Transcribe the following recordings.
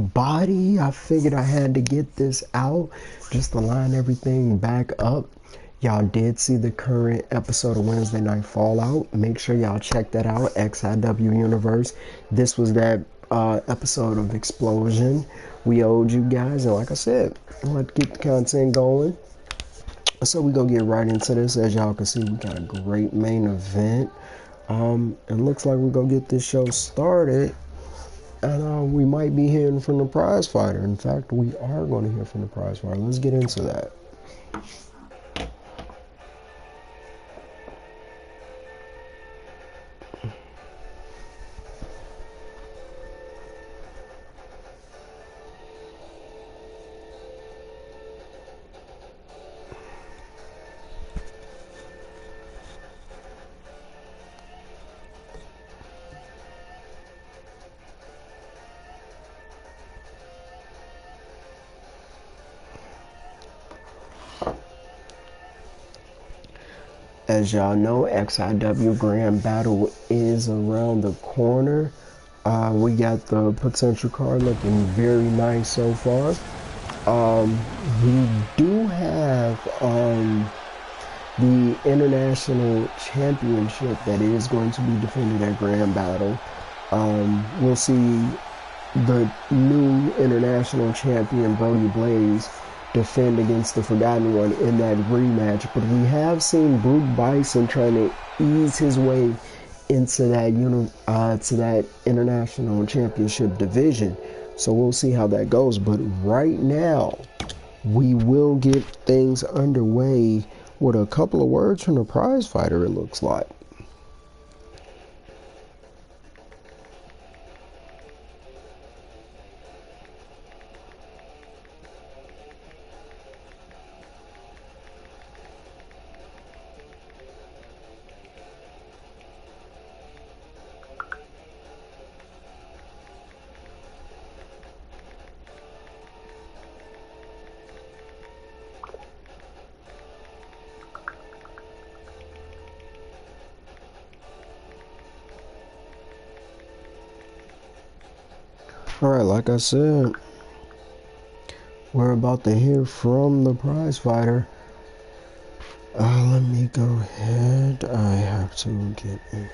everybody. I figured I had to get this out just to line everything back up. Y'all did see the current episode of Wednesday Night Fallout. Make sure y'all check that out, XIW Universe. This was that episode of Xplosion. We owed you guys, and like I said, let's keep the content going. So we gonna get right into this. As y'all can see, we got a great main event. It looks like we're gonna get this show started. And we might be hearing from the Prizefighter. In fact, we are going to hear from the Prizefighter. Let's get into that. As y'all know, XIW Grand Battle is around the corner. We got the potential card looking very nice so far. We do have the International Championship that is going to be defended at Grand Battle. We'll see the new International Champion, Brody Hayes, defend against the Forgotten One in that rematch, but we have seen Brute Bison trying to ease his way into that to that International Championship division. So we'll see how that goes. But right now, we will get things underway with a couple of words from the Prizefighter, it looks like. Alright, like I said, we're about to hear from the Prizefighter. Let me go ahead. I have to get it.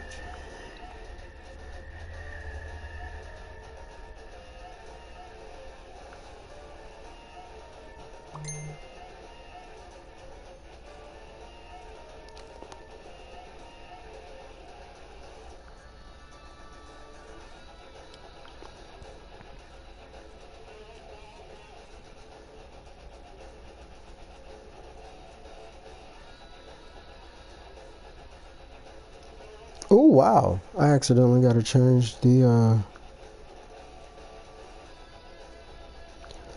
Oh wow, I accidentally got to change the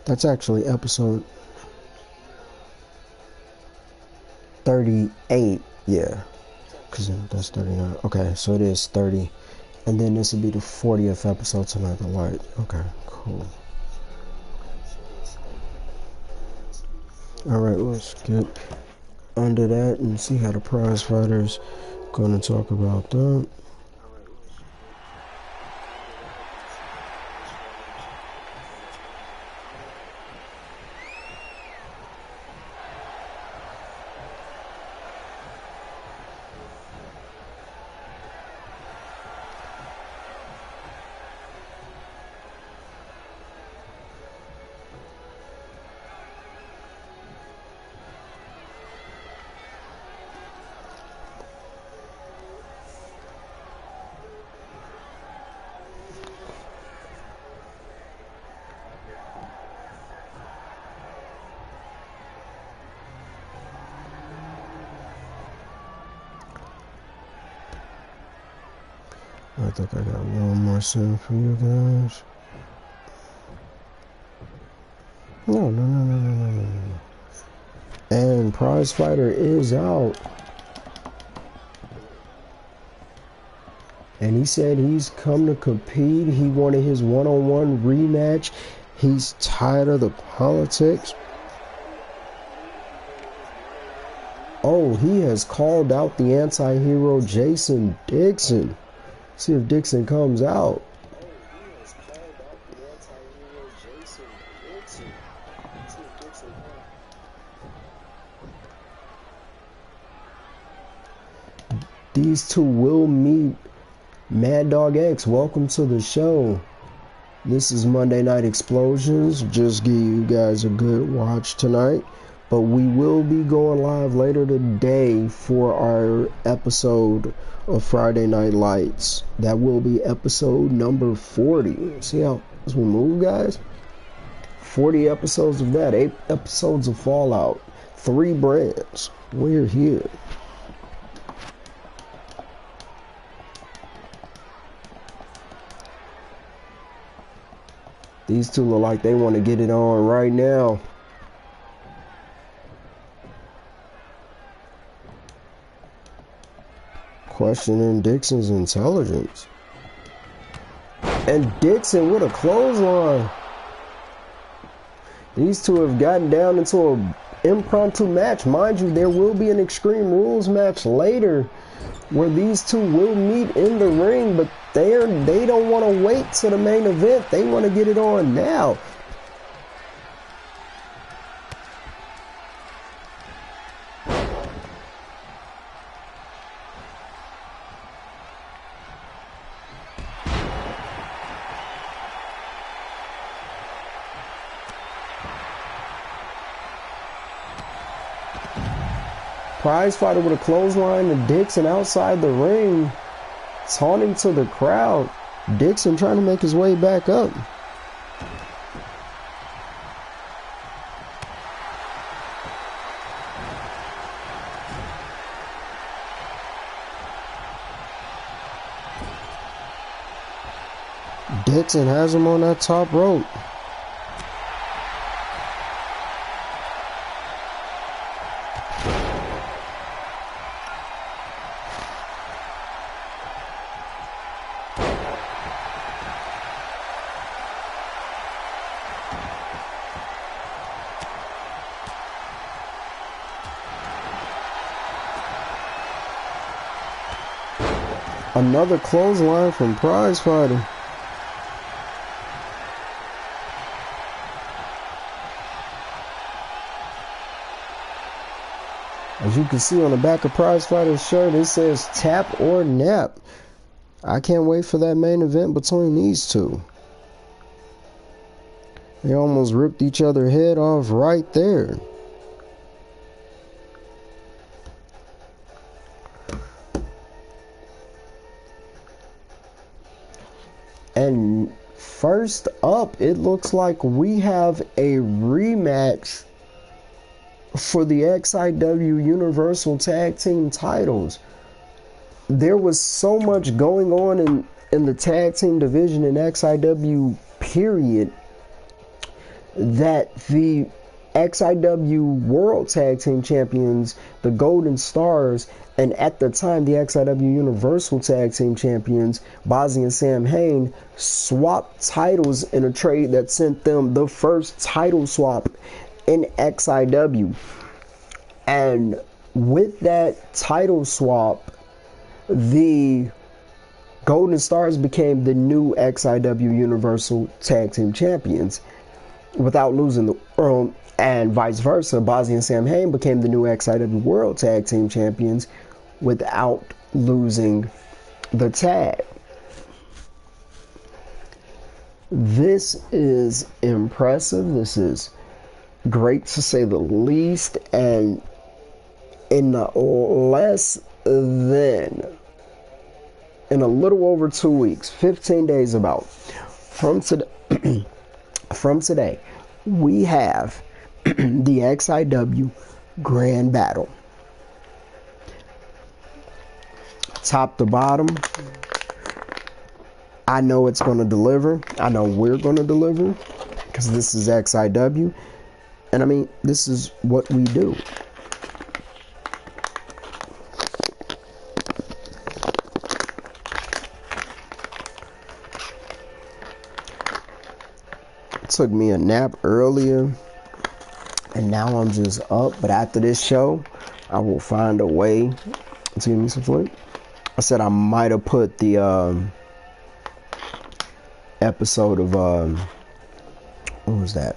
that's actually episode 38, yeah, because that's 39. Okay, so it is 30, and then this will be the 40th episode tonight, the light. Okay, cool. Alright, let's get under that and see how the Prizefighter's going to talk about that. I think I got one more soon for you guys. No. And Prizefighter is out. And he said he's come to compete. He wanted his one-on-one rematch. He's tired of the politics. Oh, he has called out the anti-hero Jason Dixon. See if Dixon comes out. These two will meet. Mad Dog X, welcome to the show. This is Monday Night Explosions. Just give you guys a good watch tonight. But we will be going live later today for our episode of Friday Night Lights. That will be episode number 40. See how as we move, guys? 40 episodes of that. 8 episodes of Fallout. 3 brands. We're here. These two look like they want to get it on right now. Questioning Dixon's intelligence. And Dixon with a clothesline. These two have gotten down into an impromptu match. Mind you, there will be an Extreme Rules match later where these two will meet in the ring, but they don't want to wait to the main event. They want to get it on now. Prizefighter with a clothesline to Dixon outside the ring, taunting to the crowd. Dixon trying to make his way back up. Dixon has him on that top rope. Another clothesline from Prizefighter. As you can see on the back of Prizefighter's shirt, it says tap or nap. I can't wait for that main event between these two. They almost ripped each other's head off right there. And first up, it looks like we have a rematch for the XIW Universal Tag Team titles. There was so much going on in the tag team division in XIW, period, that the XIW World Tag Team Champions, the Golden Stars, and at the time the XIW Universal Tag Team Champions, Bozzy and Sam Hain, swapped titles in a trade that sent them the first title swap in XIW. And with that title swap, the Golden Stars became the new XIW Universal Tag Team Champions without losing the and vice versa. Bozzy and Sam Hain became the new XIW World Tag Team Champions without losing the tag. This is impressive. This is great to say the least. And in a little over 2 weeks, 15 days about, from today, we have the XIW Grand Battle. Top to bottom, I know it's going to deliver. I know we're going to deliver because this is XIW. And I mean, this is what we do. Took me a nap earlier and now I'm just up, but after this show I will find a way to give me some sleep. I said I might have put the episode of what was that?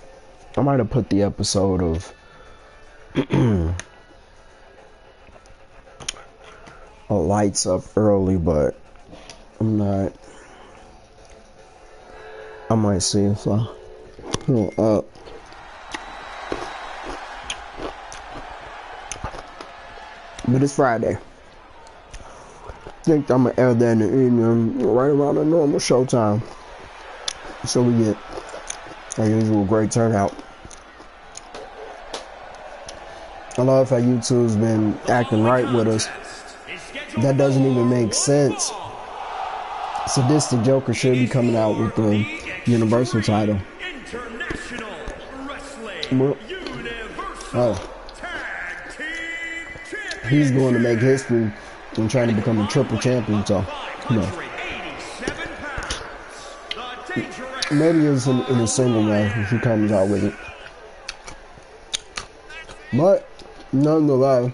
I might have put the episode of Lights up early, but I'm not. I might see if I pull up. But it's Friday. I think I'm gonna air that in the evening, right around the normal showtime, so we get our usual great turnout. I love how YouTube's been acting right with us. That doesn't even make sense. Sadistic Joker should be coming out with the Universal title. Oh. He's going to make history and trying to become a triple champion, so, you know. Maybe it's in a single match if he comes out with it. But, nonetheless,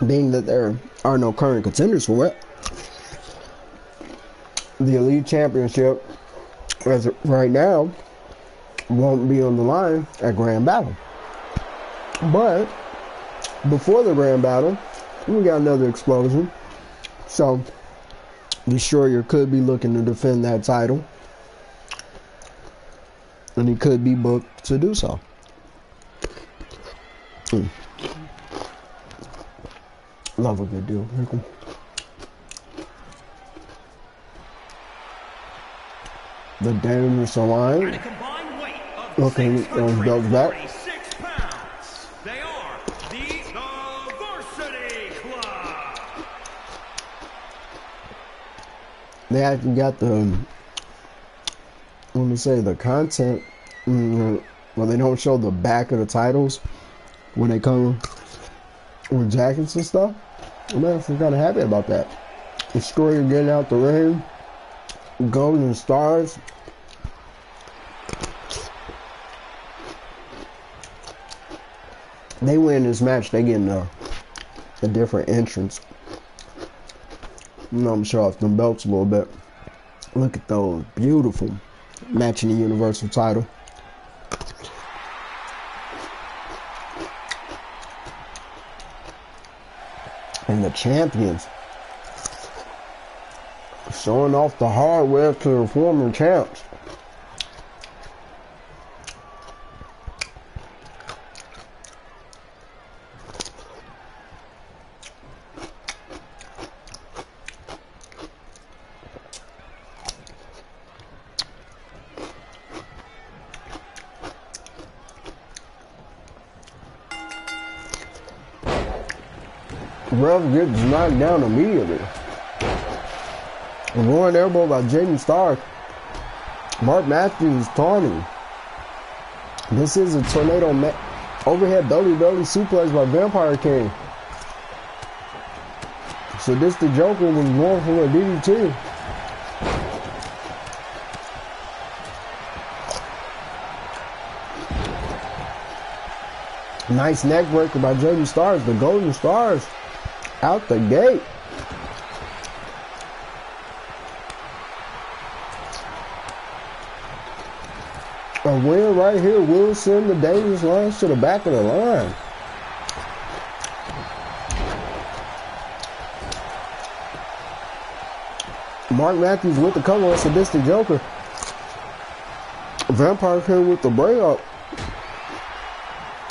being that there are no current contenders for it, the Elite Championship, as of right now, won't be on the line at Grand Battle. But before the Grand Battle, we got another Xplosion. So Destroyer could be looking to defend that title, and he could be booked to do so. Love a good deal. The Dangerous Alliance. Okay, goes back. They are the Varsity Club. They actually got the, let me say, the content. Well, they don't show the back of the titles when they come with jackets and stuff. I'm actually kind of happy about that. Destroyer getting out the ring. Golden Stars. They win this match, they get a different entrance. I'm gonna show off them belts a little bit. Look at those, beautiful, matching the Universal title. And the champions showing off the hardware to the former champs. Rev gets knocked down immediately. A roaring elbow by Jaden Stark. Mark Matthews taunting. This is a tornado overhead belly suplex by Vampire King. So this the Joker was going for a DDT. Nice neck breaker by Jaden Stars. The Golden Stars out the gate. A win right here will send the Dangerous Lions to the back of the line. Mark Matthews with the cover on Sadistic Joker. Vampire King with the bring up.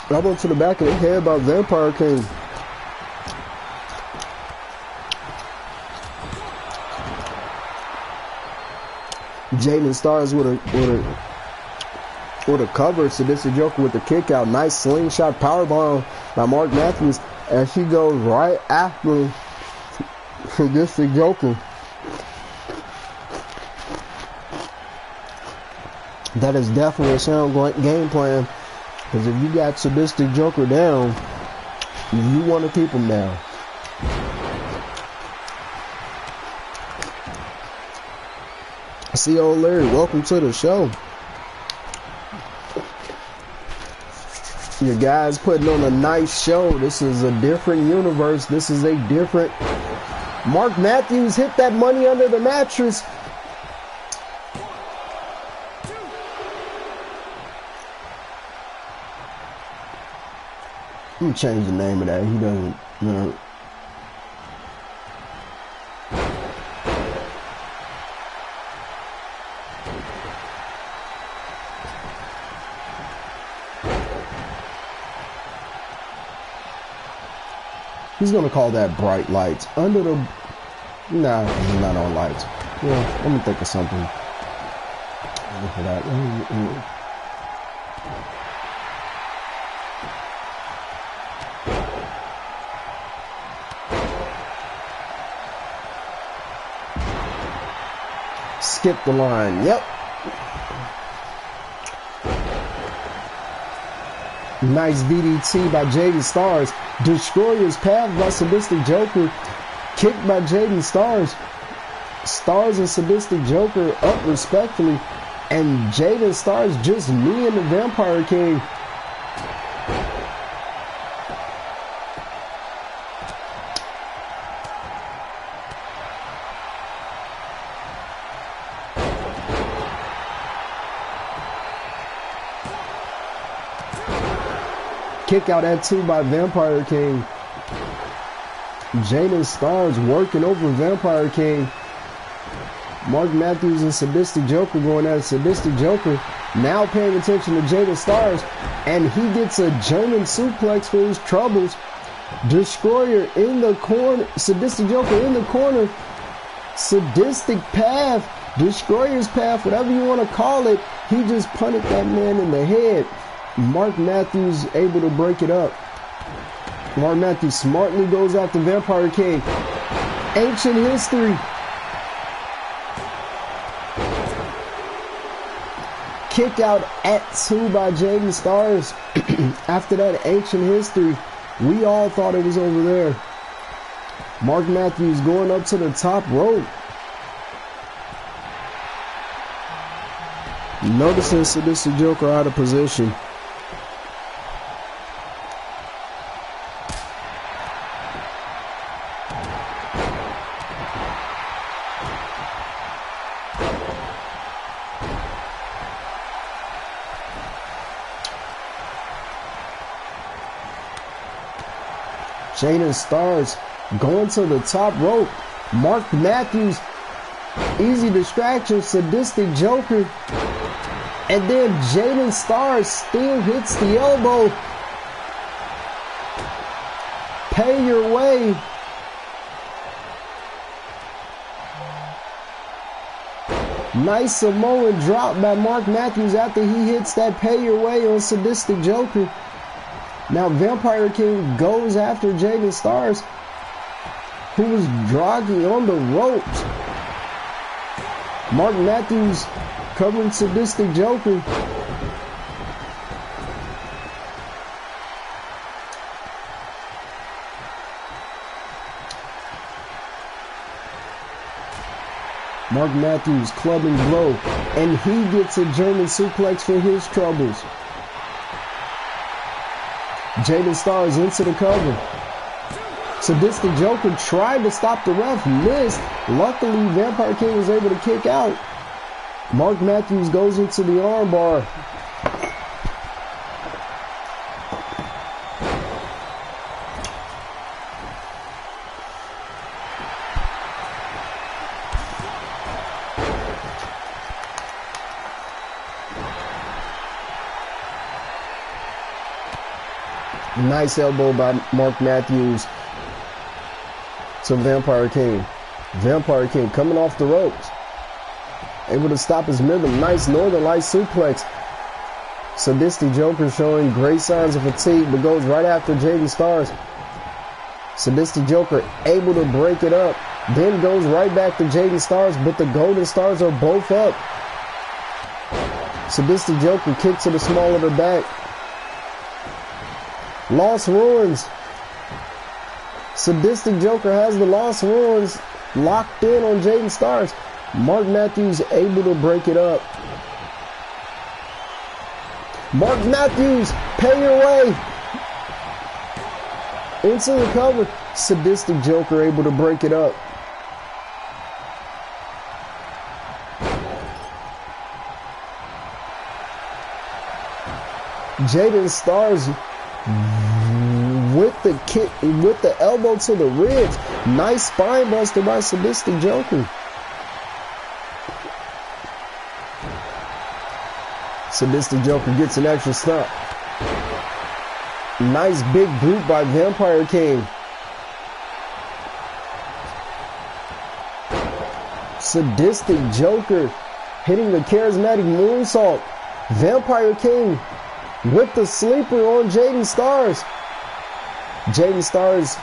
Elbow to the back of the head by Vampire King. Jaden Stars with a cover. Sadistic Joker with the kick out. Nice slingshot powerbomb by Mark Matthews as he goes right after Sadistic Joker. That is definitely a sound game plan, because if you got Sadistic Joker down, you want to keep him down. See old Larry, welcome to the show. Your guys putting on a nice show. This is a different universe. This is a different. Mark Matthews hit that money under the mattress. I'm gonna change the name of that. He doesn't, you know. He's gonna call that bright lights. Under the... Nah, he's not on lights. Yeah, I'm gonna think of something for that. Skip the line. Yep. Nice DDT by Jaden Starz. Destroyer's path by Sadistic Joker. Kicked by Jaden Starz. Starz and Sadistic Joker up respectfully. And Jaden Starz just kneeing the Vampire King. Kick out at 2 by Vampire King. Jaden Starz working over Vampire King. Mark Matthews and Sadistic Joker going at it. Sadistic Joker now paying attention to Jaden Starz, and he gets a German suplex for his troubles. Destroyer in the corner. Sadistic Joker in the corner. Sadistic path. Destroyer's path, whatever you want to call it. He just punted that man in the head. Mark Matthews able to break it up. Mark Matthews smartly goes after Vampire King. Ancient history. Kick out at 2 by Jaden Starz. After that ancient history, we all thought it was over there. Mark Matthews going up to the top rope. Noticing Sadistic Joker out of position. Jaden Starz going to the top rope. Mark Matthews, easy distraction, Sadistic Joker. And then Jaden Starz still hits the elbow. Pay your way. Nice Samoan drop by Mark Matthews after he hits that pay your way on Sadistic Joker. Now Vampire King goes after Jaden Starz, who was jogging on the ropes. Mark Matthews covering Sadistic Joker. Mark Matthews clubbing blow, and he gets a German suplex for his troubles. Jaden Starz into the cover. Sadistic Joker tried to stop the ref, missed. Luckily, Vampire King was able to kick out. Mark Matthews goes into the armbar. Nice elbow by Mark Matthews to Vampire King. Vampire King coming off the ropes. Able to stop his rhythm. Nice Northern Light suplex. Sadistic Joker showing great signs of fatigue, but goes right after Jaden Starz. Sadistic Joker able to break it up. Then goes right back to Jaden Starz, but the Golden Stars are both up. Sadistic Joker kick to the small of the back. Lost Ruins. Sadistic Joker has the Lost Ruins locked in on Jaden Starz. Mark Matthews able to break it up. Mark Matthews, pay your way. Into the cover. Sadistic Joker able to break it up. Jaden Starz with the kick, with the elbow to the ribs. Nice spine buster by Sadistic Joker. Sadistic Joker gets an extra stop. Nice big boot by Vampire King. Sadistic Joker hitting the charismatic moonsault. Vampire King with the sleeper on Jaden Starz. Jaden Starz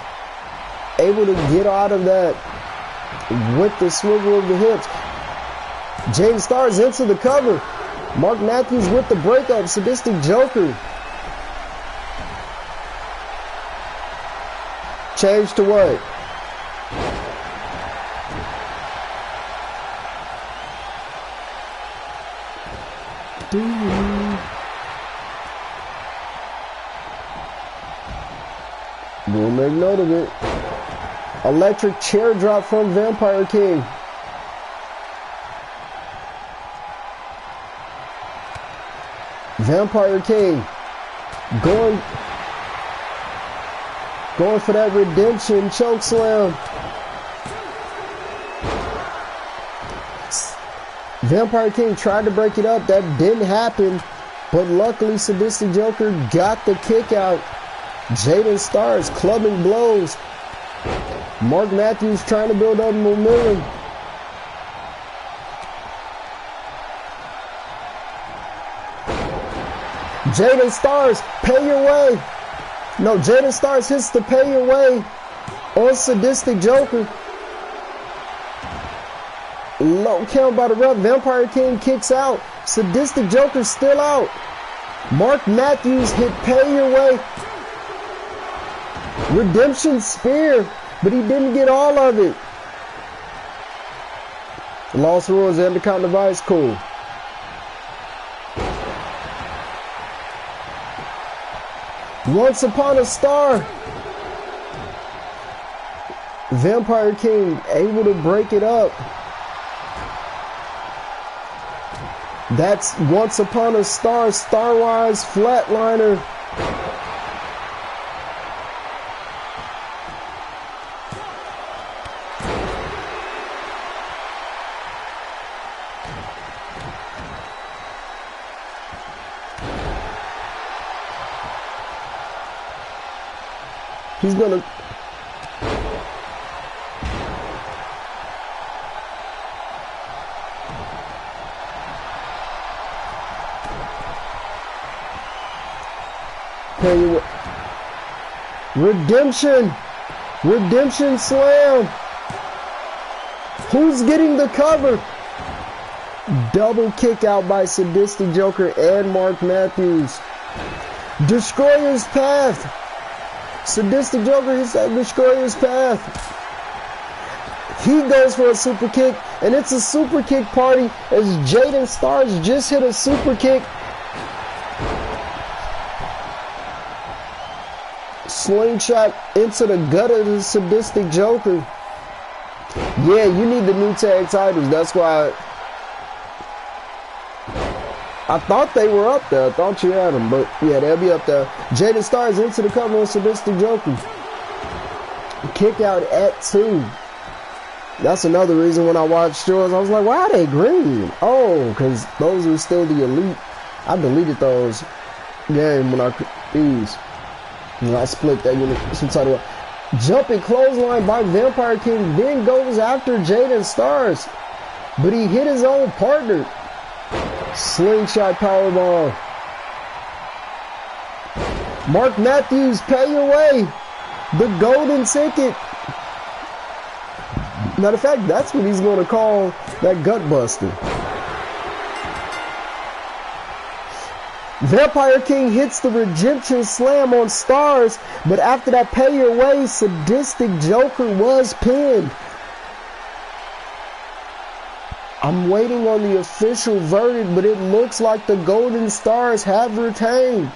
able to get out of that with the swivel of the hips. Jaden Starz into the cover. Mark Matthews with the breakup. Sadistic Joker. Change to what? We'll make note of it. Electric chair drop from Vampire King. Vampire King going for that redemption choke slam. Vampire King tried to break it up. That didn't happen. But luckily Sadistic Joker got the kick out. Jaden Starz clubbing blows. Mark Matthews trying to build up momentum. Jaden Starz, pay your way. No, Jaden Starz hits the pay your way on Sadistic Joker. Low count by the ref. Vampire King kicks out. Sadistic Joker still out. Mark Matthews hit pay your way. Redemption spear, but he didn't get all of it. Lost rules and the count device, cool. Once upon a star. Vampire King able to break it up. That's Once Upon a Star, Starwise Flatliner. He's gonna... Redemption! Redemption slam! Who's getting the cover? Double kick out by Sadistic Joker and Mark Matthews. Destroyer's Path! Sadistic Joker hits that Destroyer's Path. He goes for a super kick, and it's a super kick party as Jaden Starz just hit a super kick. Slingshot into the gut of the Sadistic Joker. Yeah, you need the new tag titles. That's why I thought they were up there. I thought you had them, but yeah, they'll be up there. Jaden Starz into the cover on Sadistic Joker. Kick out at 2. That's another reason when I watched yours, I was like, why are they green? Oh, because those are still the elite. I deleted those game when I these. And I split that unit. Jumping clothesline by Vampire King, then goes after Jaden Starz. But he hit his own partner. Slingshot powerbomb. Mark Matthews, pay your way. The golden ticket. Matter of fact, that's what he's going to call that gut buster. Vampire King hits the redemption slam on Starz, but after that pay your way, Sadistic Joker was pinned. I'm waiting on the official verdict, but it looks like the Golden Stars have retained.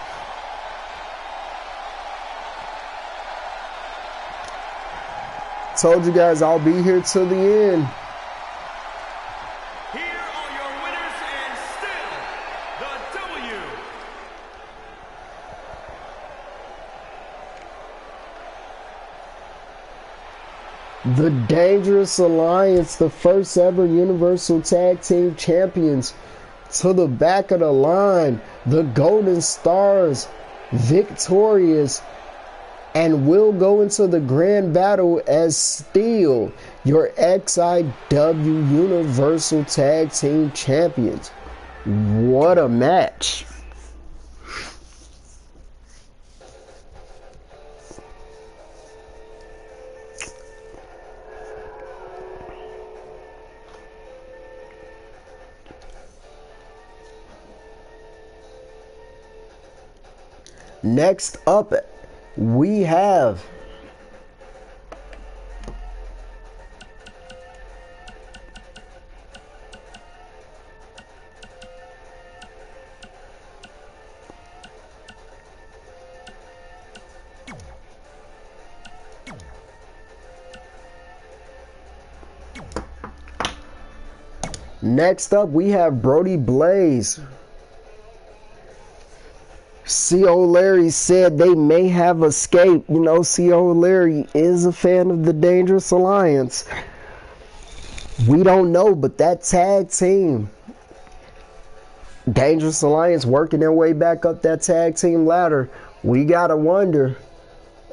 Told you guys I'll be here till the end. Here are your winners and still the The Dangerous Alliance, the first ever Universal Tag Team Champions, to the back of the line. The Golden Stars, victorious, and will go into the Grand Battle as still your XIW Universal Tag Team Champions. What a match. Next up, we have Brody Blaze. C.O. Larry said they may have escaped. You know, C.O. Larry is a fan of the Dangerous Alliance. We don't know, but that tag team, Dangerous Alliance, working their way back up that tag team ladder. We gotta wonder.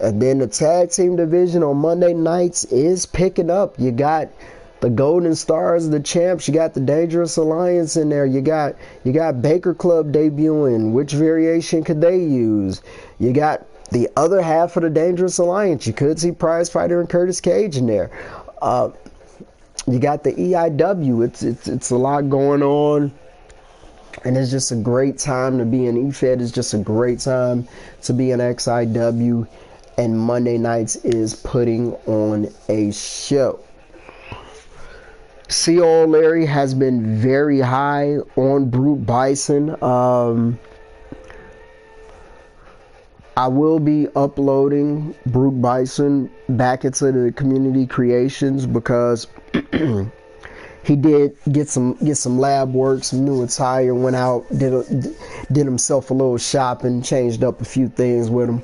And then the tag team division on Monday nights is picking up. You got the Golden Stars, the champs. You got the Dangerous Alliance in there. You got Baker Club debuting. Which variation could they use? You got the other half of the Dangerous Alliance. You could see Prizefighter and Curtis Cage in there. You got the EIW. It's a lot going on, and it's just a great time to be in EFED. It's just a great time to be in XIW, and Monday nights is putting on a show. C.O. Larry has been very high on Brute Bison. I will be uploading Brute Bison back into the community creations because he did get some lab work, some new attire, went out, did himself a little shopping, changed up a few things with him.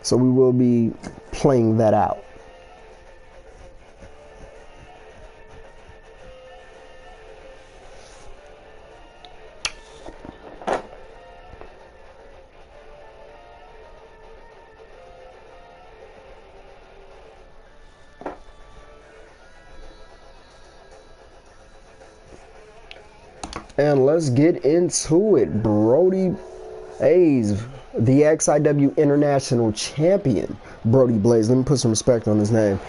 So we will be playing that out. And let's get into it. Brody Hayes, the XIW International Champion. Brody Blaze. Let me put some respect on his name.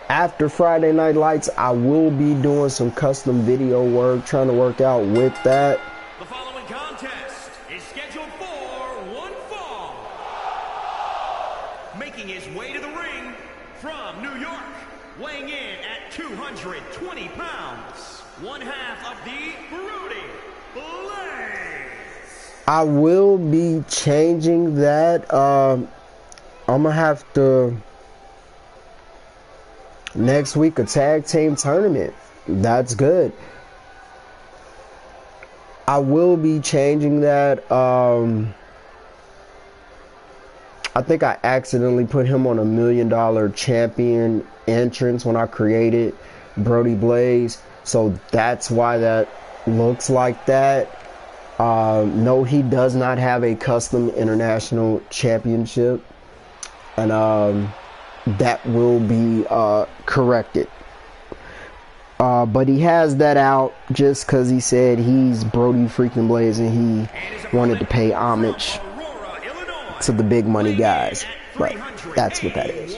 After Friday Night Lights, I will be doing some custom video work, trying to work out with that. The following contest is scheduled for one fall. Making his way to the ring from New York, weighing in at 220 pounds, one half of the Brody Blaze. I will be changing that. I'm gonna have to next week a tag team tournament. That's good. I will be changing that. I think I accidentally put him on $1 million champion entrance when I created Brody Blaze. So that's why that looks like that. No, he does not have a custom international championship. And that will be corrected. But he has that out just because he said he's Brody freaking Blaze and he wanted to pay homage to the big money guys. But that's what that is.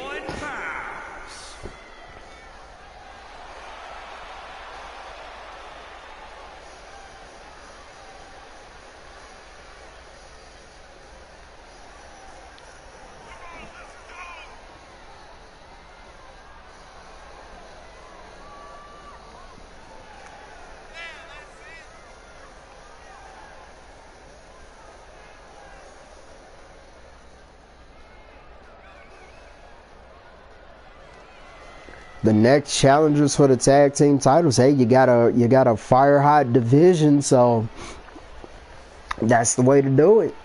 The next challengers for the tag team titles, hey, you got a fire hot division, so that's the way to do it.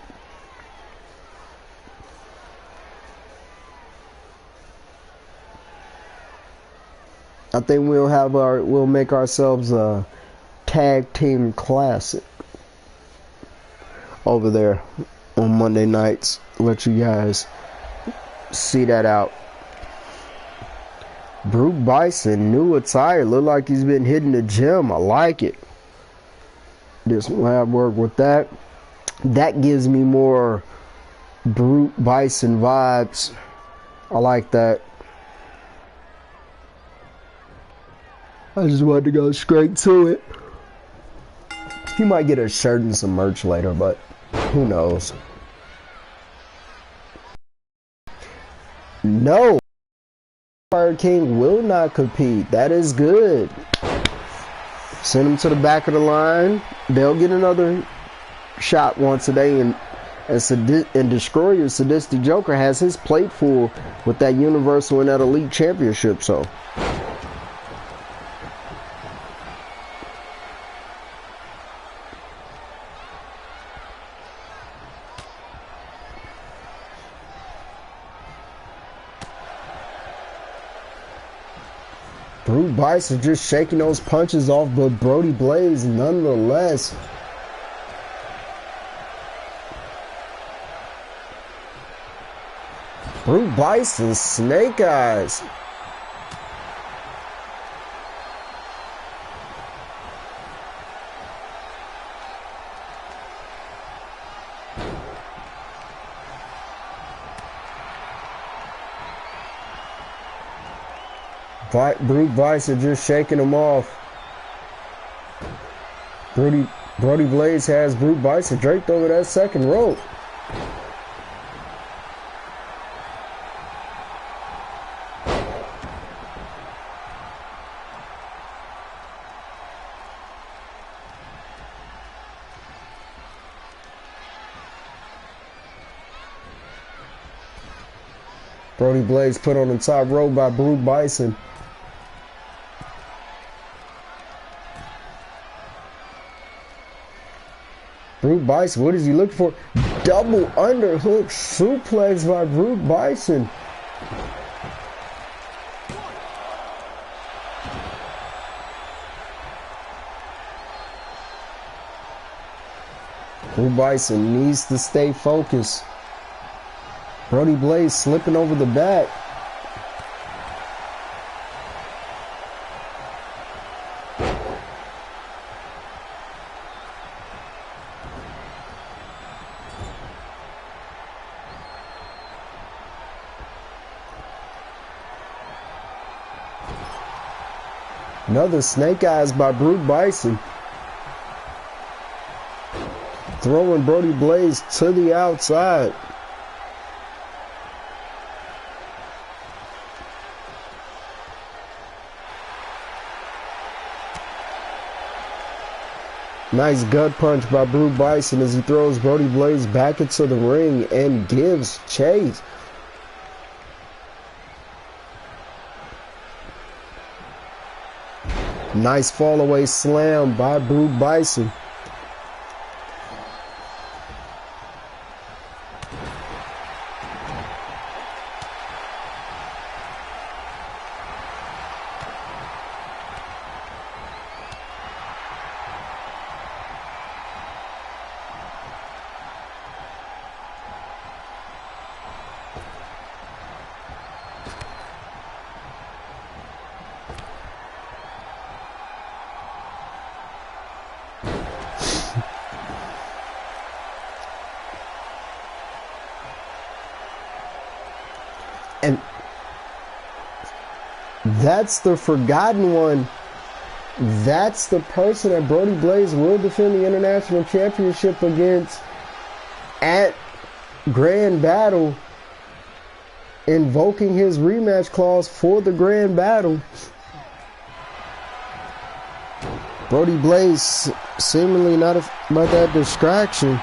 I think we'll make ourselves a tag team classic over there on Monday nights. Let you guys see that out. Brute Bison, new attire. Look like he's been hitting the gym. I like it. Did some lab work with that. That gives me more Brute Bison vibes. I like that. I just wanted to go straight to it. He might get a shirt and some merch later, but who knows? No, Fire King will not compete. That is good. Send him to the back of the line. They'll get another shot once a day, and Destroyer Sadistic Joker has his plate full with that Universal and that Elite Championship. So. Brute Bison just shaking those punches off, but Brody Blaze nonetheless. Brute Bison, Snake Eyes. Brute Bison just shaking him off. Brody Blaze has Brute Bison draped over that second rope. Brody Blaze put on the top rope by Brute Bison. Brute Bison, what is he looking for? Double underhook suplex by Brute Bison. Brute Bison needs to stay focused. Brody Blaze slipping over the back. Another Snake Eyes by Brute Bison. Throwing Brody Blaze to the outside. Nice gut punch by Brute Bison as he throws Brody Blaze back into the ring and gives chase. Nice fall away slam by Brute Bison. And that's the forgotten one. That's the person that Brody Blaze will defend the International Championship against at Grand Battle, invoking his rematch clause for the Grand Battle. Brody Blaze seemingly not about that distraction.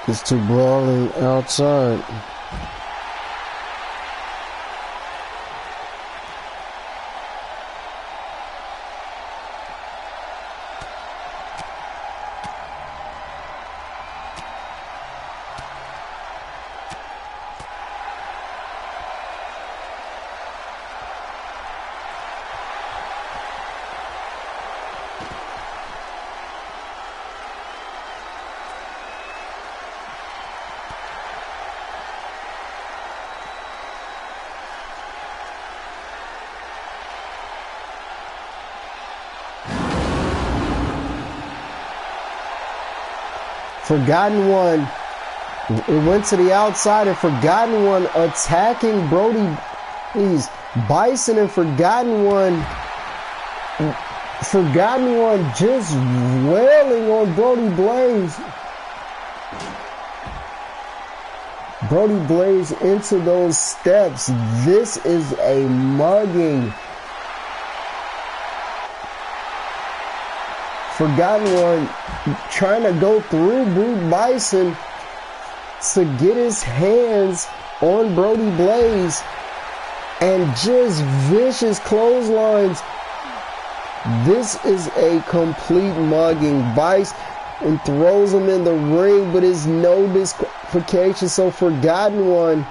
It's too brawling outside. Forgotten One, it went to the outside, and Forgotten One attacking Brody Hayes. Bison and Forgotten One just wailing on Brody Blaze. Brody Blaze into those steps. This is a mugging. Forgotten One trying to go through Brute Bison to get his hands on Brody Blaze, and just vicious clotheslines. This is a complete mugging. Bison throws him in the ring, but it's no disqualification. So Forgotten One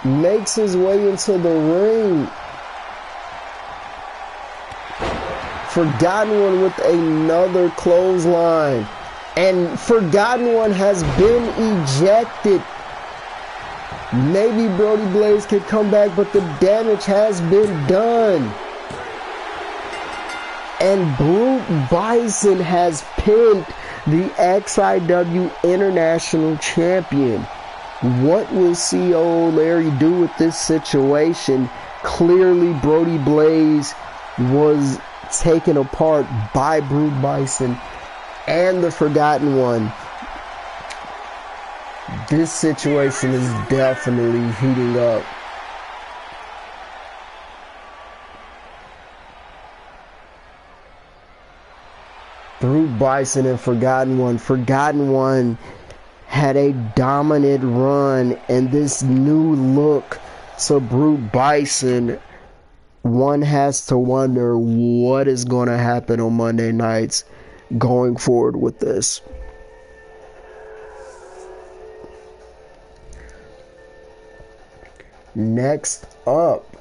makes his way into the ring. Forgotten One with another clothesline. And Forgotten One has been ejected. Maybe Brody Blaze could come back, but the damage has been done. And Brute Bison has pinned the XIW International Champion. What will CEO Larry do with this situation? Clearly, Brody Blaze was taken apart by Brute Bison and the Forgotten One. This situation is definitely heating up. Brute Bison and Forgotten One. Forgotten One had a dominant run, and this new look to Brute Bison, one has to wonder what is going to happen on Monday nights going forward with this. Next up,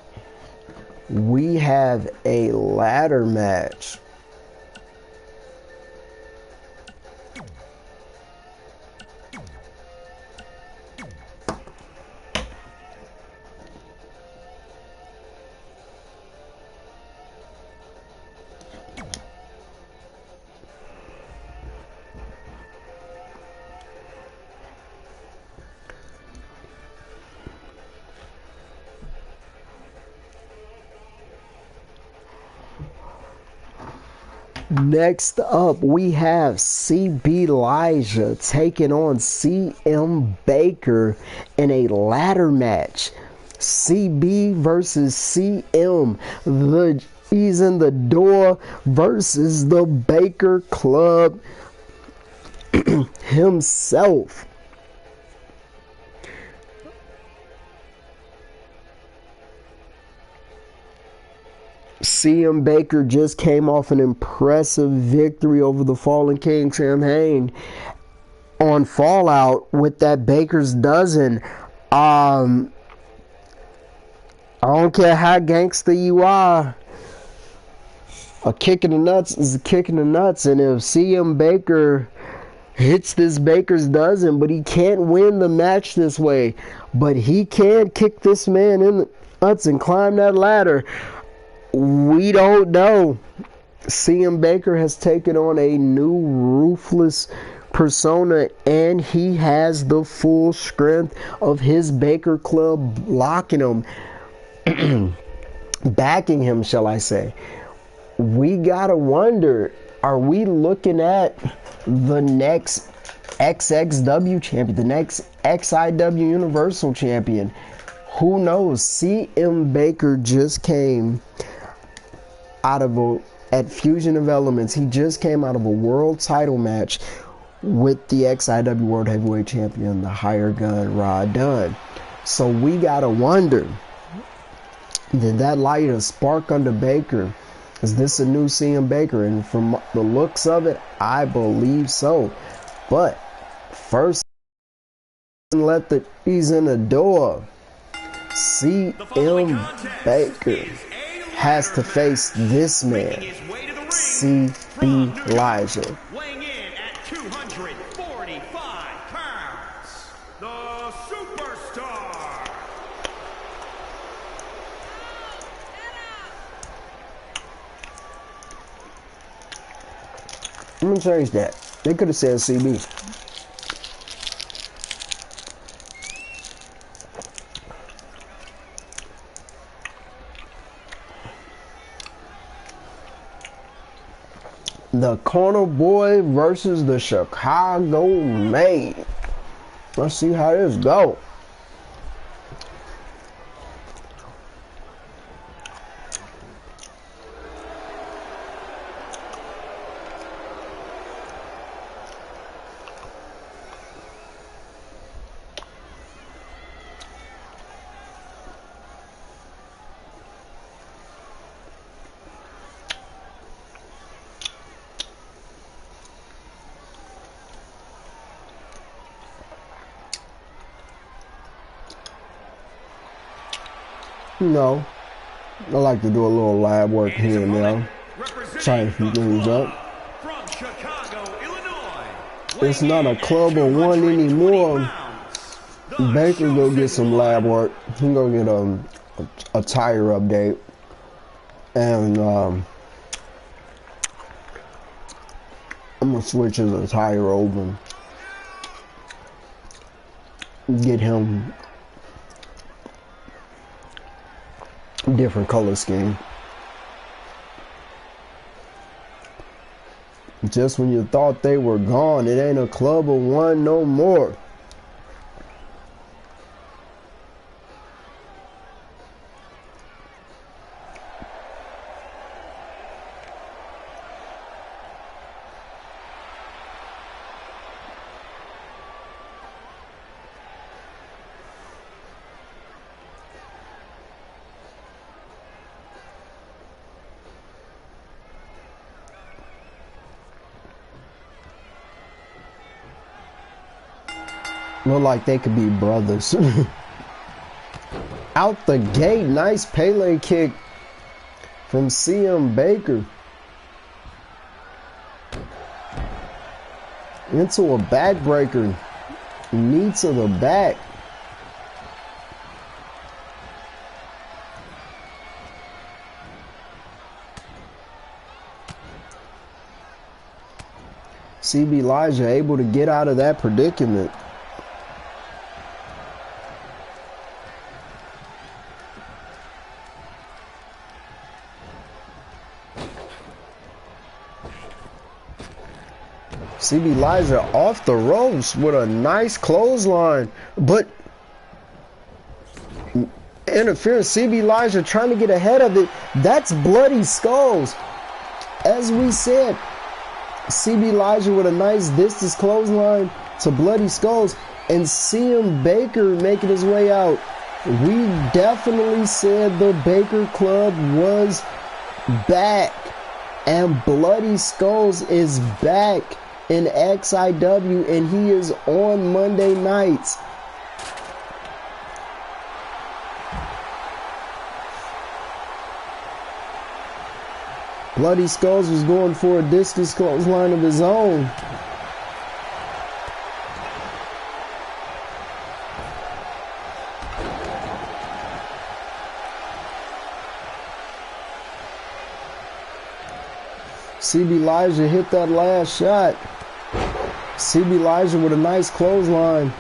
we have a ladder match. Next up, we have CB Elijah taking on CM Baker in a ladder match. CB versus CM. The He's in the Door versus the Baker Club himself. CM Baker just came off an impressive victory over the Fallen King Sam Hain on Fallout with that Baker's Dozen. I don't care how gangster you are, a kick in the nuts is a kick in the nuts. And if CM Baker hits this Baker's Dozen, but he can't win the match this way, but he can kick this man in the nuts and climb that ladder, we don't know. CM Baker has taken on a new ruthless persona, and he has the full strength of his Baker Club blocking him, backing him, shall I say. We gotta wonder, are we looking at the next XXW champion, the next XIW Universal champion? Who knows? CM Baker just came out of at Fusion of Elements. He just came out of a world title match with the XIW World Heavyweight Champion, the higher gun, Rod Dunn. So we gotta wonder, did that light a spark under Baker? Is this a new CM Baker? And from the looks of it, I believe so. But first, he's in the door. CM Baker has to face this man, CB Elijah. Weighing in at 245 pounds, the Superstar. I'm gonna change that. They could have said CB. The Corner Boy versus the Chicago Maid. Let's see how this go. You know, I like to do a little lab work here and there, trying to keep things up. From Chicago, Illinois, It's not a club of one anymore. Baker go get some lab work. He go get a tire update, and I'm gonna switch his attire over, get him different color scheme. Just when you thought they were gone, it ain't a club of one no more. Look like they could be brothers. Out the gate, nice Pele kick from CM Baker. Into a backbreaker. Knee to the back. CB Elijah able to get out of that predicament. CB Elijah off the ropes with a nice clothesline, but interference. CB Elijah trying to get ahead of it. That's Bloody Skulls. As we said, CB Elijah with a nice distance clothesline to Bloody Skulls, and CM Baker making his way out. We definitely said the Baker Club was back, and Bloody Skulls is back in XIW, and he is on Monday nights. Bloody Skulls was going for a distance clothesline of his own. CB Elijah hit that last shot. CB Elijah with a nice clothesline.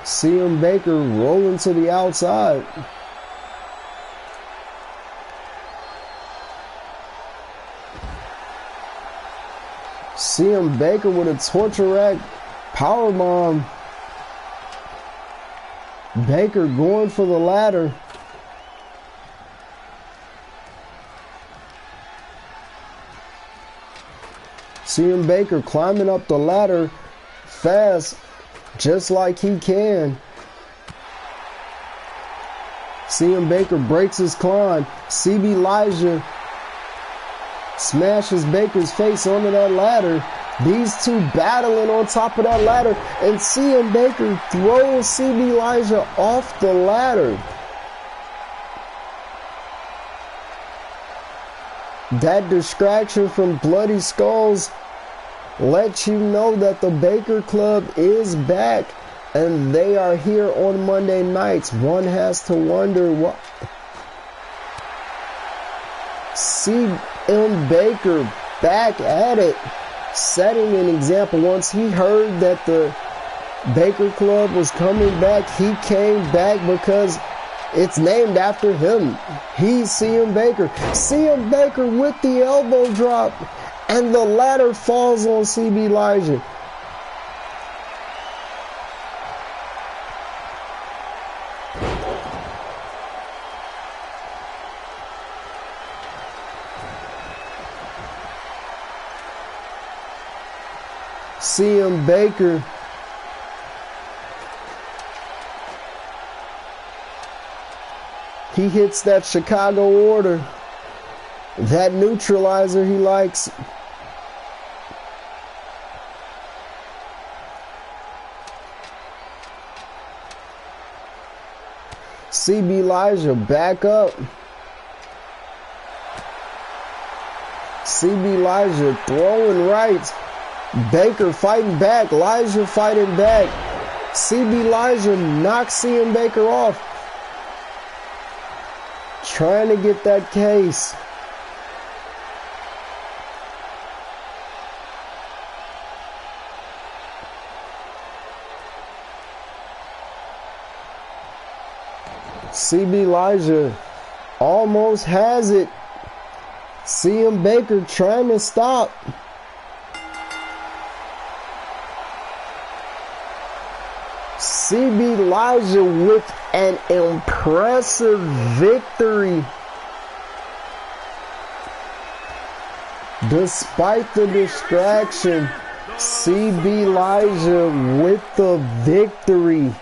CM Baker rolling to the outside. CM Baker with a torture rack powerbomb. Baker going for the ladder. CM Baker climbing up the ladder fast, just like he can. CM Baker breaks his climb. CB Elijah smashes Baker's face onto that ladder. These two battling on top of that ladder, and CM Baker throws CB Elijah off the ladder. That distraction from Bloody Skulls lets you know that the Baker Club is back, and they are here on Monday nights. One has to wonder what. CM Baker back at it, setting an example. Once he heard that the Baker Club was coming back, he came back because it's named after him. He's CM Baker. CM Baker with the elbow drop, and the ladder falls on CB Elijah. CM Baker he hits that Chicago order, that neutralizer he likes. CB Elijah back up. CB Elijah throwing rights. Baker fighting back. Elijah fighting back. CB Elijah knocks CM Baker off. Trying to get that case. CB Elijah almost has it. CM Baker trying to stop. CB Elijah with an impressive victory. Despite the distraction, CB Elijah with the victory.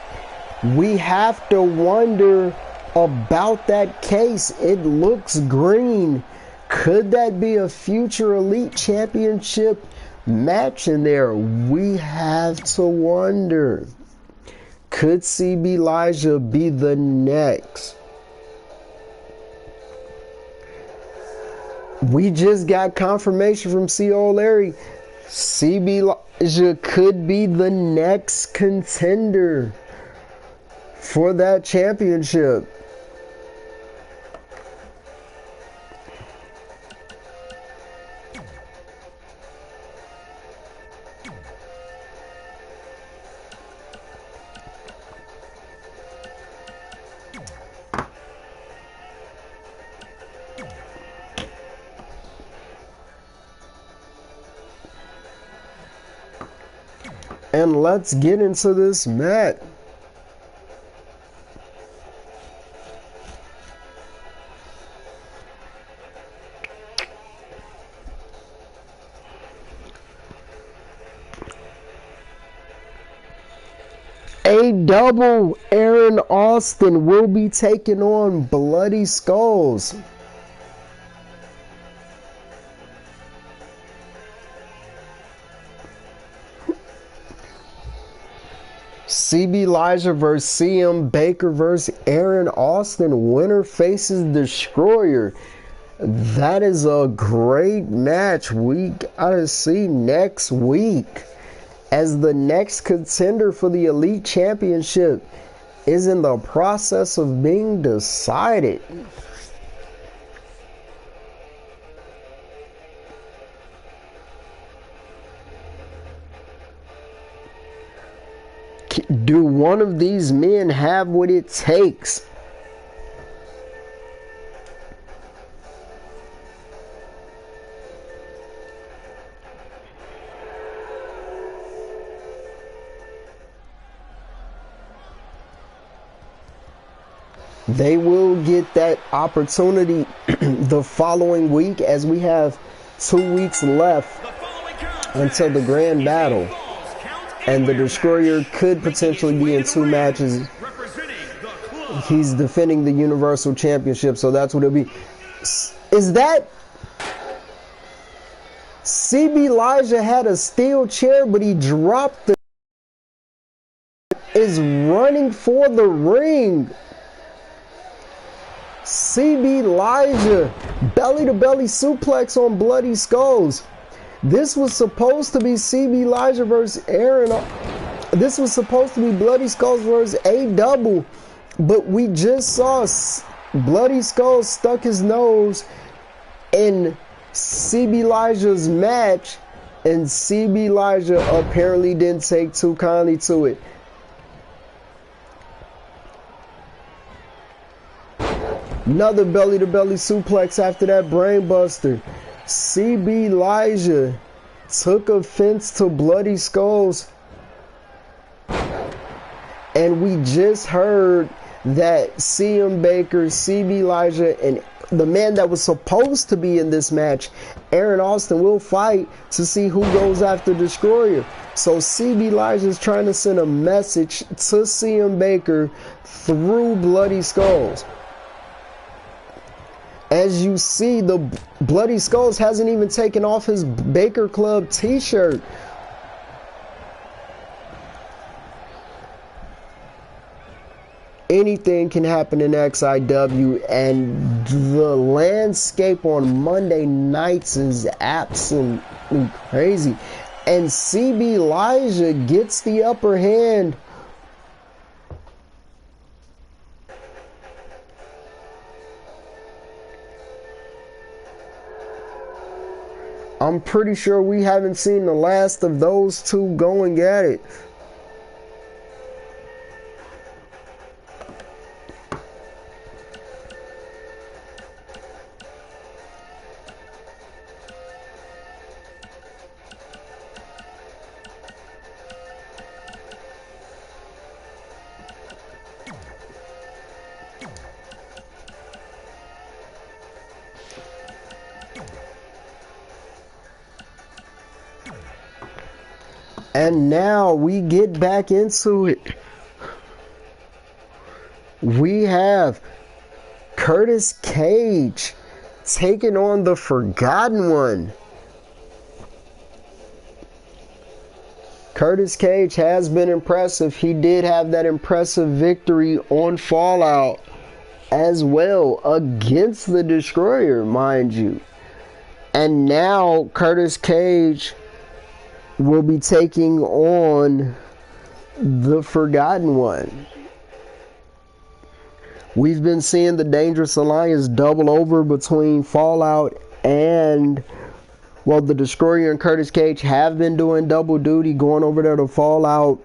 We have to wonder about that case. It looks green. Could that be a future Elite Championship match in there? We have to wonder. Could CB Elijah be the next? We just got confirmation from CO Larry. CB Elijah could be the next contender for that championship. And let's get into this match. A double Aaron Austin will be taking on Bloody Skulls. CB Elijah versus CM Baker versus Aaron Austin. Winner faces Destroyer. That is a great match. We gotta see next week, as the next contender for the Elite Championship is in the process of being decided. Do one of these men have what it takes? They will get that opportunity the following week, as we have 2 weeks left until the Grand Battle. And the Destroyer could potentially be in 2 matches. He's defending the Universal Championship, so that's what it'll be. Is that... CB Elijah had a steel chair, but he dropped the... Is running for the ring. CB Elijah, belly-to-belly suplex on Bloody Skulls. This was supposed to be CB Elijah versus Aaron. This was supposed to be Bloody Skulls versus A-Double. But we just saw Bloody Skulls stuck his nose in CB Elijah's match. And CB Elijah apparently didn't take too kindly to it. Another belly-to-belly suplex after that brainbuster. CB Elijah took offense to Bloody Skulls. And we just heard that CM Baker, CB Elijah, and the man that was supposed to be in this match, Aaron Austin, will fight to see who goes after Destroyer. So CB Elijah is trying to send a message to CM Baker through Bloody Skulls. As you see, the Bloody Skulls hasn't even taken off his Baker Club t-shirt. Anything can happen in XIW, and the landscape on Monday nights is absolutely crazy. And CB Elijah gets the upper hand. I'm pretty sure we haven't seen the last of those two going at it. And now we get back into it. We have Curtis Cage taking on the Forgotten One. Curtis Cage has been impressive. He did have that impressive victory on Fallout as well against the Destroyer, mind you. And now Curtis Cage will be taking on the Forgotten One. We've been seeing the Dangerous Alliance double over between Fallout and, well, the Destroyer and Curtis Cage have been doing double duty, going over there to Fallout,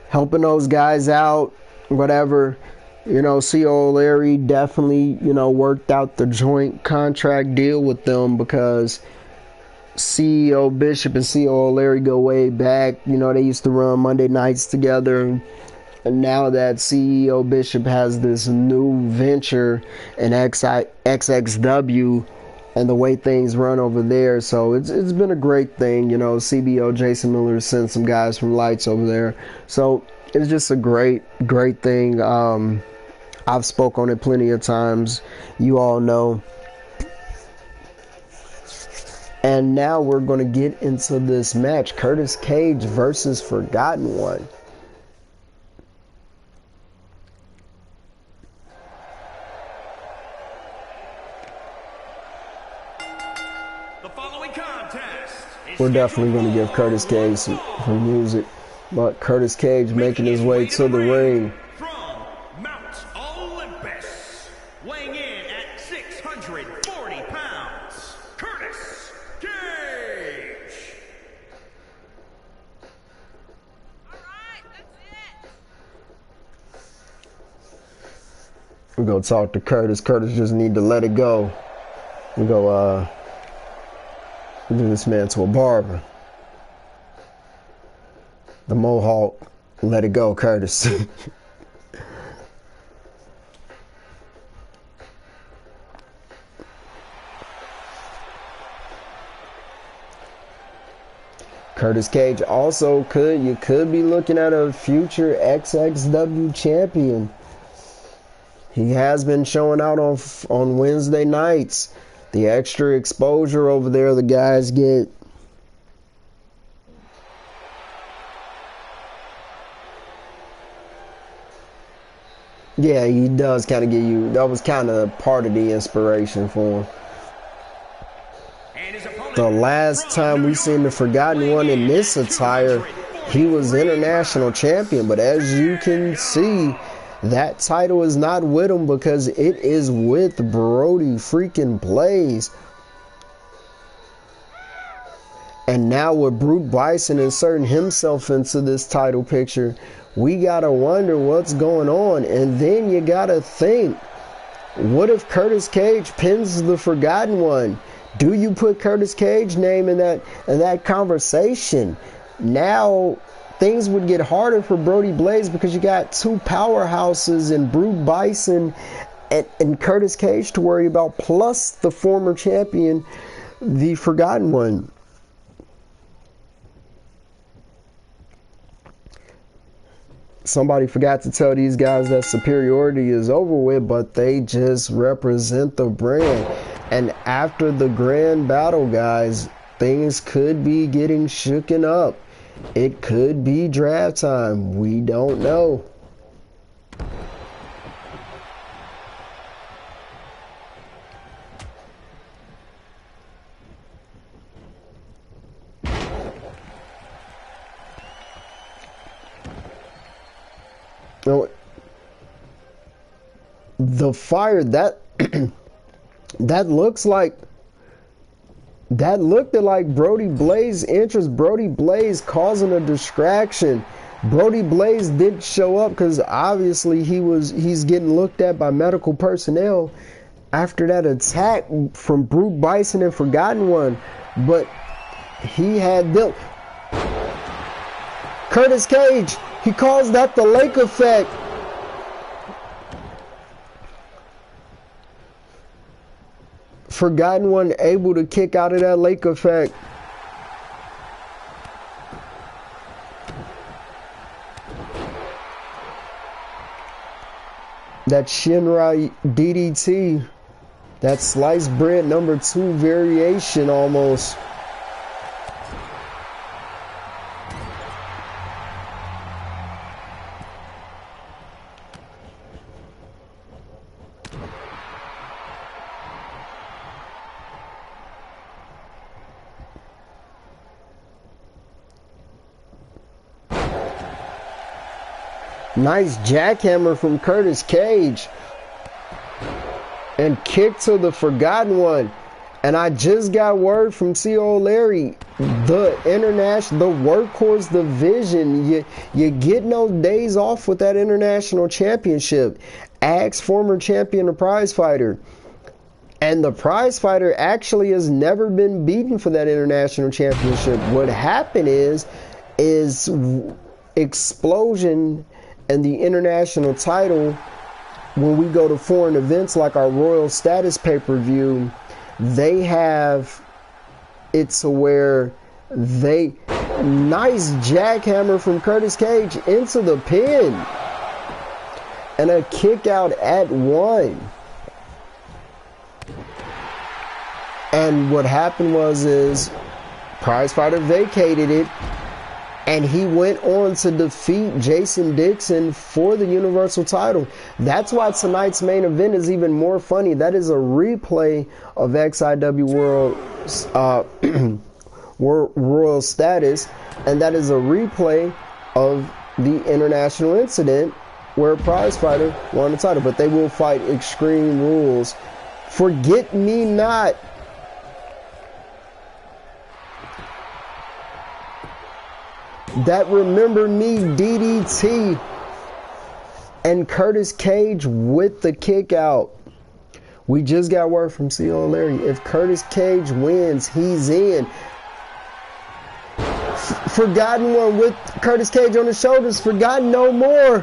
helping those guys out, whatever. You know, C.O. O'Leary definitely, you know, worked out the joint contract deal with them, because CEO Bishop and CEO Larry go way back. You know, they used to run Monday nights together. And now that CEO Bishop has this new venture in XXW and the way things run over there. So it's been a great thing. You know, CBO Jason Miller sent some guys from Lights over there. So it's just a great thing. I've spoke on it plenty of times. You all know. And now we're going to get into this match. Curtis Cage versus Forgotten One. The following contest is We're definitely going to give Curtis Cage some music. But Curtis Cage making his way to the ring. From Mount Olympus, weighing in at 640 pounds, Curtis Cage. All right, that's it. We're going to talk to Curtis. Curtis just need to let it go. We go, do this man to a barber. The Mohawk, let it go, Curtis. Curtis Cage also you could be looking at a future XXW champion. He has been showing out on Wednesday nights. The extra exposure over there the guys get. Yeah, he does kind of give you, that was kind of part of the inspiration for him. The last time we seen the Forgotten One in this attire, he was international champion. But as you can see, that title is not with him because it is with Brody freaking Blaze. And now with Brute Bison inserting himself into this title picture, we gotta wonder what's going on. And then you gotta think, what if Curtis Cage pins the Forgotten One? Do you put Curtis Cage's name in that conversation? Now things would get harder for Brody Blaze because you got two powerhouses in Brute Bison and Curtis Cage to worry about, plus the former champion, the Forgotten One. Somebody forgot to tell these guys that superiority is over with, but they just represent the brand. And after the Grand Battle, guys, things could be getting shooken up. It could be draft time. We don't know. No, the fire that that looked like Brody Blaze interest. Brody Blaze causing a distraction. Brody Blaze didn't show up because obviously he's getting looked at by medical personnel after that attack from Brute Bison and Forgotten One. But he had built Curtis Cage. He calls that the lake effect. Forgotten One able to kick out of that lake effect. That Shinrai DDT. That sliced bread number 2 variation almost. Nice jackhammer from Curtis Cage. And kick to the Forgotten One. And I just got word from C.O. Larry, the workhorse division, you get no days off with that international championship. Ask former champion, the Prizefighter. And the Prizefighter actually has never been beaten for that international championship. What happened is Xplosion and the international title, when we go to foreign events like our Royal Status pay-per-view, they have it to where nice jackhammer from Curtis Cage into the pin and a kick out at 1. And what happened was Prizefighter vacated it, and he went on to defeat Jason Dixon for the Universal title. That's why tonight's main event is even more funny. That is a replay of XIW Royal Status, and that is a replay of the international incident where Prizefighter won the title. But they will fight Extreme Rules. Forget Me Not. That Remember Me DDT and Curtis Cage with the kick out. We just got word from C.O. Larry. If Curtis Cage wins, he's in. Forgotten One with Curtis Cage on the shoulders. Forgotten no more.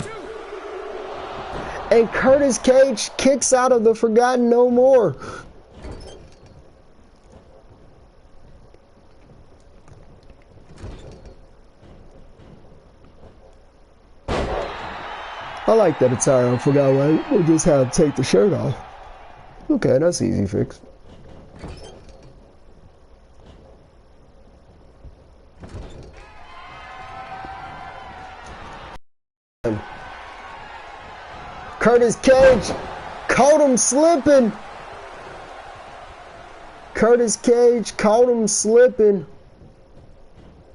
And Curtis Cage kicks out of the Forgotten no more. I like that attire. I forgot why. We'll just have to take the shirt off. Okay, that's easy fix. Curtis Cage caught him slipping. Curtis Cage caught him slipping.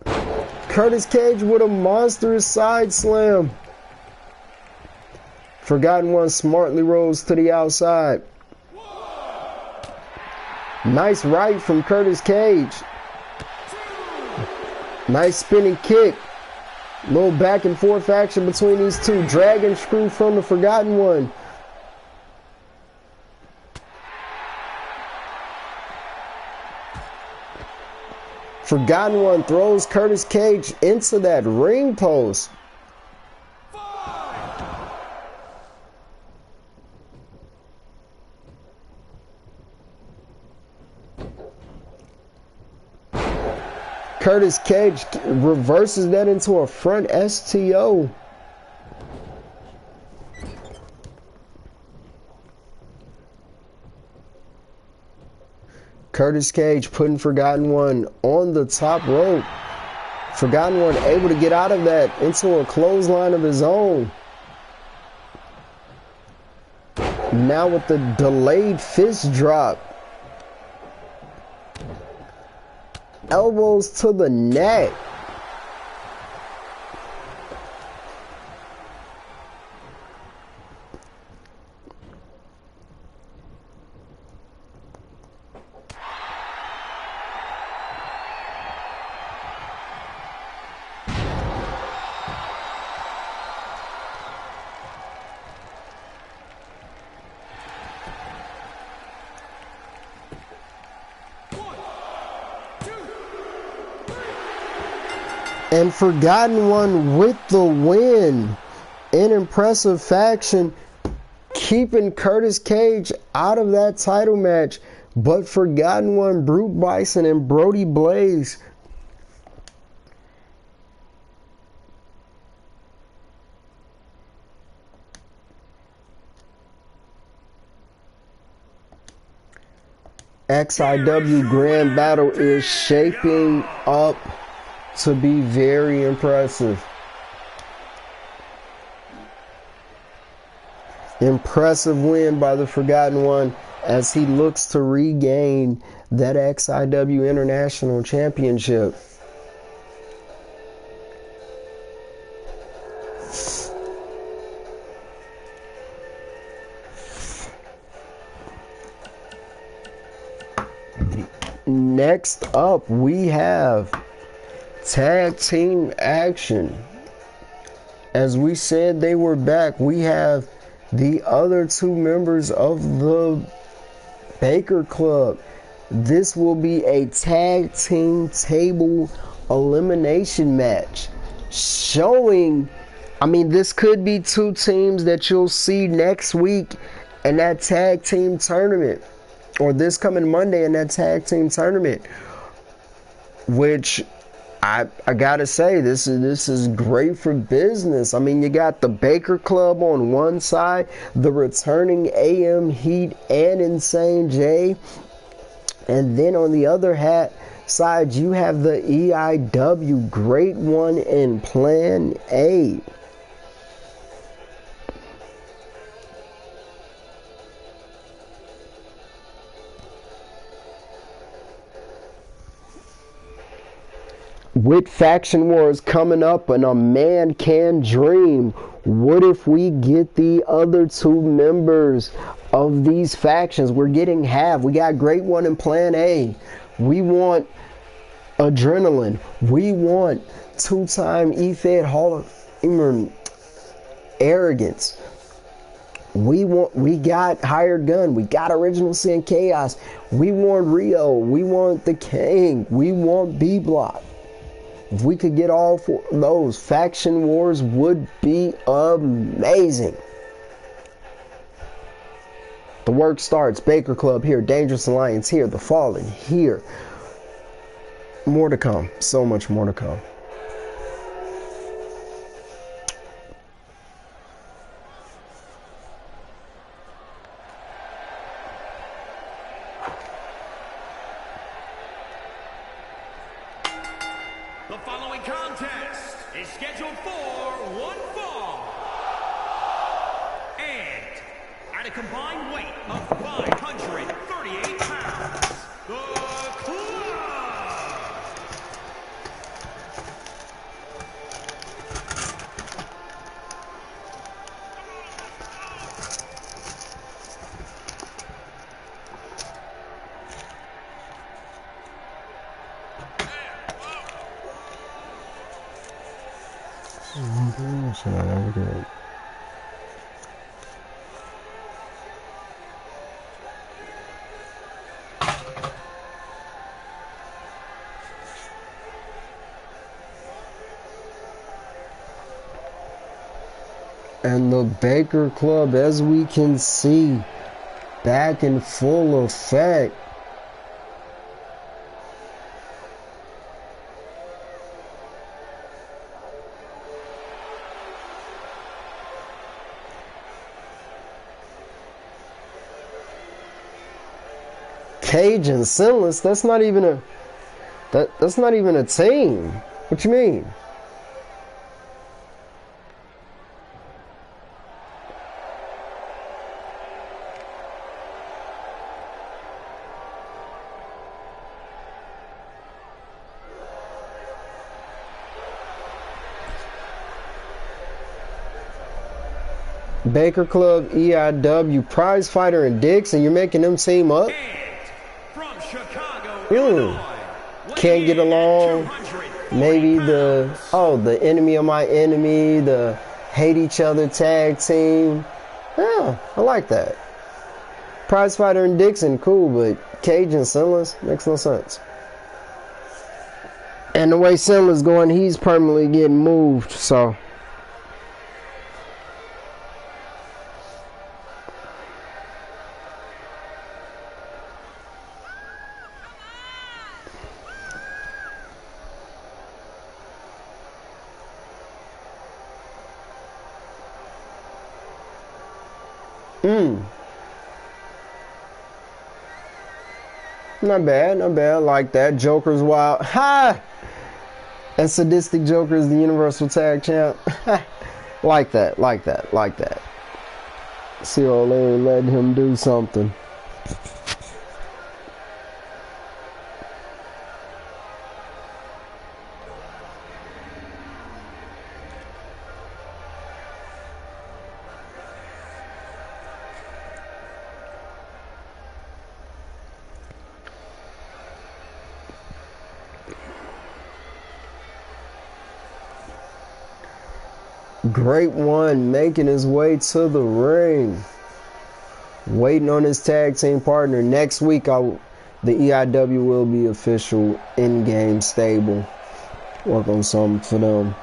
Curtis Cage with a monstrous side slam. Forgotten One smartly rolls to the outside. Nice right from Curtis Cage. Nice spinning kick. Little back and forth action between these two. Dragon screw from the Forgotten One. Forgotten One throws Curtis Cage into that ring post. Curtis Cage reverses that into a front STO. Curtis Cage putting Forgotten One on the top rope. Forgotten One able to get out of that into a clothesline of his own. Now with the delayed fist drop. Elbows to the neck. And Forgotten One with the win. An impressive faction, keeping Curtis Cage out of that title match. But Forgotten One, Brute Bison, and Brody Blaze XIW Grand Battle is shaping up to be very impressive. Impressive win by the Forgotten One as he looks to regain that XIW International Championship. Next up, we have tag team action. As we said, they were back. We have the other two members of the Baker Club. This will be a tag team table elimination match showing, I mean, this could be two teams that you'll see next week in that tag team tournament, or this coming Monday in that tag team tournament, which I gotta say, this is great for business. I mean, you got the Baker Club on one side, the returning AM Heat and Insane J, and then on the other side you have the EIW Great One and Plan A. With Faction Wars coming up and a man can dream, what if we get the other two members of these factions? We're getting half. We got Great One and Plan A. We want Adrenaline. We want two-time EFED Hall of Famer Arrogance. We got Hired Gun. We got Original Sin Chaos. We want Rio. We want The King. We want B-Block. If we could get all four of those, Faction Wars would be amazing. The work starts. Baker Club here. Dangerous Alliance here. The Fallen here. More to come. So much more to come. The following contest is scheduled for one fall. And at a combined weight of 538 pounds, the Club. And the Baker Club, as we can see, back in full effect. Cage and Sinless, that's not even a that's not even a team. What you mean? Baker Club, EIW, Prizefighter, and Dixon, you're making them team up? From Chicago, Illinois, can't get along. Maybe the enemy of my enemy, the hate each other tag team. Yeah, I like that. Prizefighter and Dixon, cool, but Cage and Sinless makes no sense. And the way Sinless going, he's permanently getting moved, so. Not bad, not bad. I like that. Joker's wild. Ha! And Sadistic Joker is the Universal Tag Champ. Like that, like that, like that. See, Larry letting him do something. Great One making his way to the ring. Waiting on his tag team partner. Next week, the EIW will be official in-game stable. Work on something for them.